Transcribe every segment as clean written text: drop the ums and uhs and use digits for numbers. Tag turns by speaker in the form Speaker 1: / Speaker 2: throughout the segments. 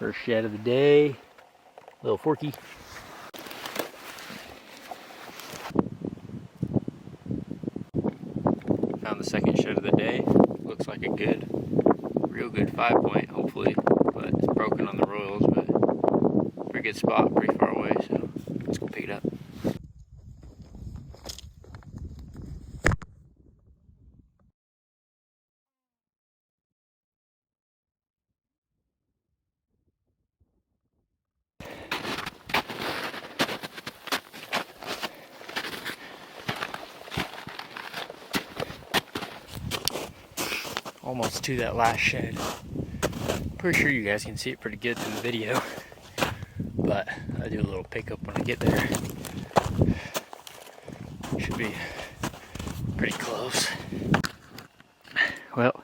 Speaker 1: First shed of the day. Little forky. Found the second shed of the day. Looks like a good, real good 5-point, hopefully. But it's broken on the royals, but pretty good spot, pretty far away, so let's go pick it up. Almost to that last shed. Pretty sure you guys can see it pretty good in the video, but I do a little pickup when I get there. Should be pretty close. Well,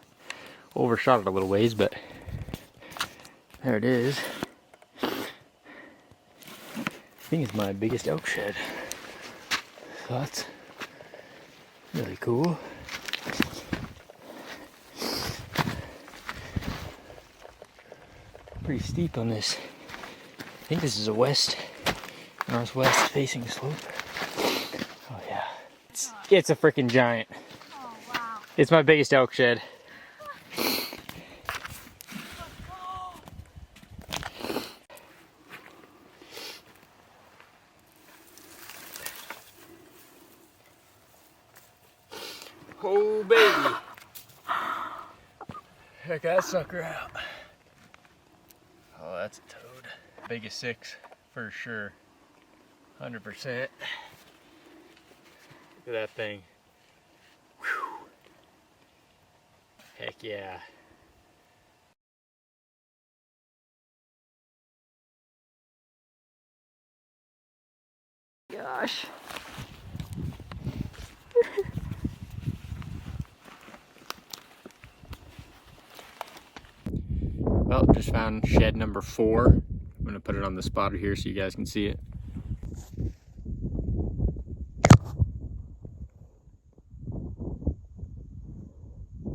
Speaker 1: overshot it a little ways, but there it is. I think it's my biggest elk shed, so that's really cool. Pretty steep on this. I think this is a northwest facing slope. Oh yeah. It's a freaking giant.
Speaker 2: Oh wow.
Speaker 1: It's my biggest elk shed. Oh baby. Check that sucker out. Oh, that's a toad. Biggest 6 for sure. 100%. Look at that thing. Whew. Heck yeah.
Speaker 2: Gosh.
Speaker 1: Well, just found shed number 4. I'm gonna put it on the spotter here so you guys can see it.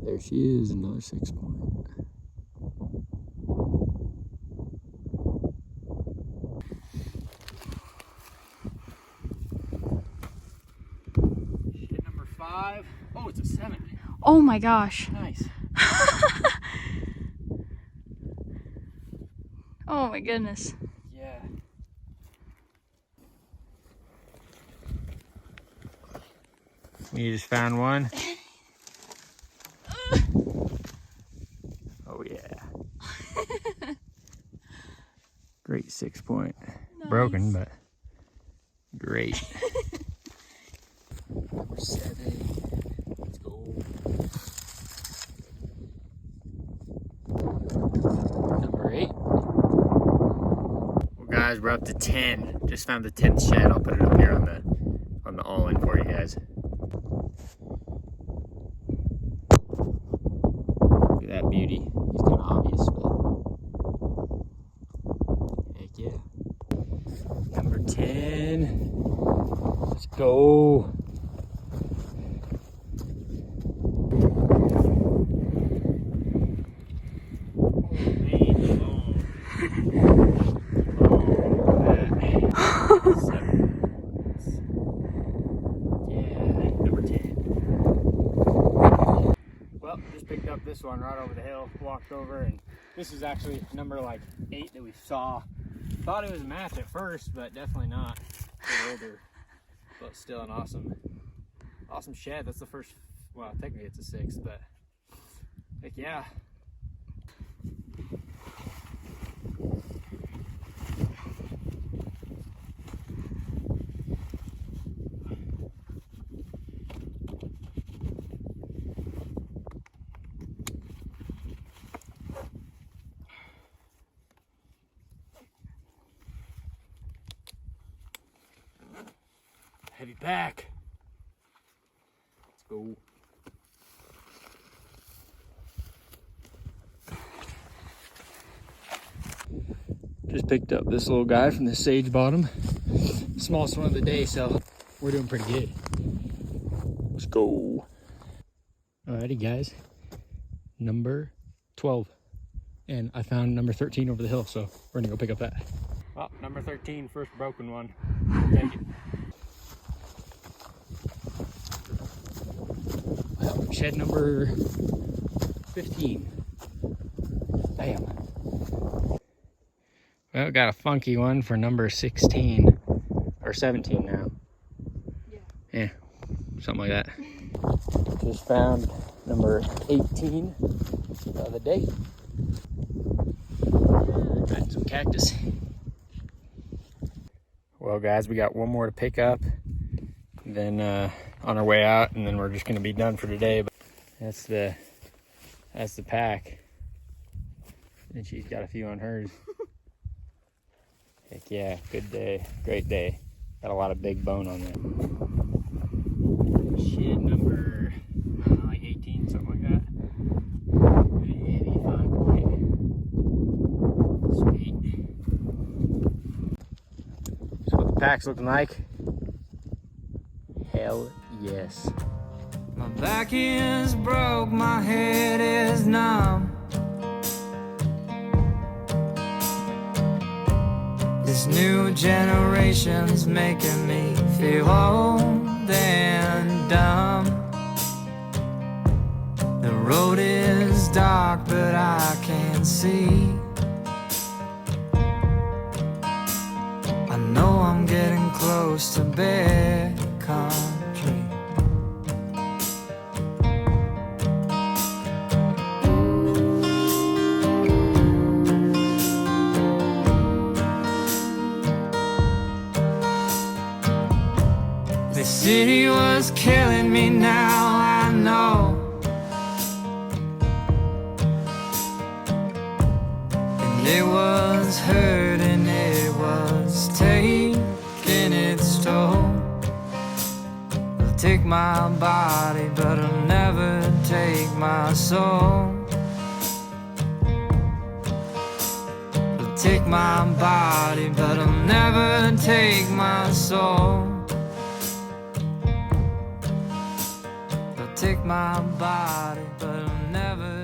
Speaker 1: There she is, another 6-point. Shed number 5. Oh, it's a 7.
Speaker 2: Oh my gosh.
Speaker 1: Nice.
Speaker 2: Oh my goodness.
Speaker 1: Yeah. We just found one. Oh yeah. Great 6-point.
Speaker 2: Nice.
Speaker 1: Broken, but great. Number 7. Let's go. Number 8. Well guys, we're up to 10. Just found the 10th shed. I'll put it up here on the all-in for you guys. Look at that beauty. He's kind of obvious, but heck yeah. Number 10. Let's go. This one right over the hill, walked over, and this is actually number like 8 that we saw. Thought it was a match at first, but definitely not. A little older, but still an awesome shed. That's the first, well, technically it's a 6th, but heck yeah. Heavy pack. Let's go. Just picked up this little guy from the sage bottom. Smallest one of the day, so we're doing pretty good. Let's go. Alrighty guys. Number 12. and I found number 13 over the hill, so we're gonna go pick up that. Oh, number 13, first broken one. We'll take it. Well, shed number 15. Damn. Well, got a funky one for number 16 or 17 now. Yeah, something like that. Just found number 18 the other day. Got some cactus. Well, guys, we got one more to pick up, then on our way out, and then we're just gonna be done for today. But that's the pack, and she's got a few on hers. Heck yeah, good day, great day. Got a lot of big bone on there. Shit, number like 18, something like that. Heavy 5-point. Sweet. So what the pack's looking like? Hell yes.
Speaker 3: My back is broke, my head is numb. This new generation's making me feel old and dumb. The road is dark, but I can't see. I know I'm getting close to Backcountry. The city was killing me, now I know. And it was hurting, it was taking its toll. It'll take my body, but it'll never take my soul. It'll take my body, but it'll never take my soul. Take my body, but I'll never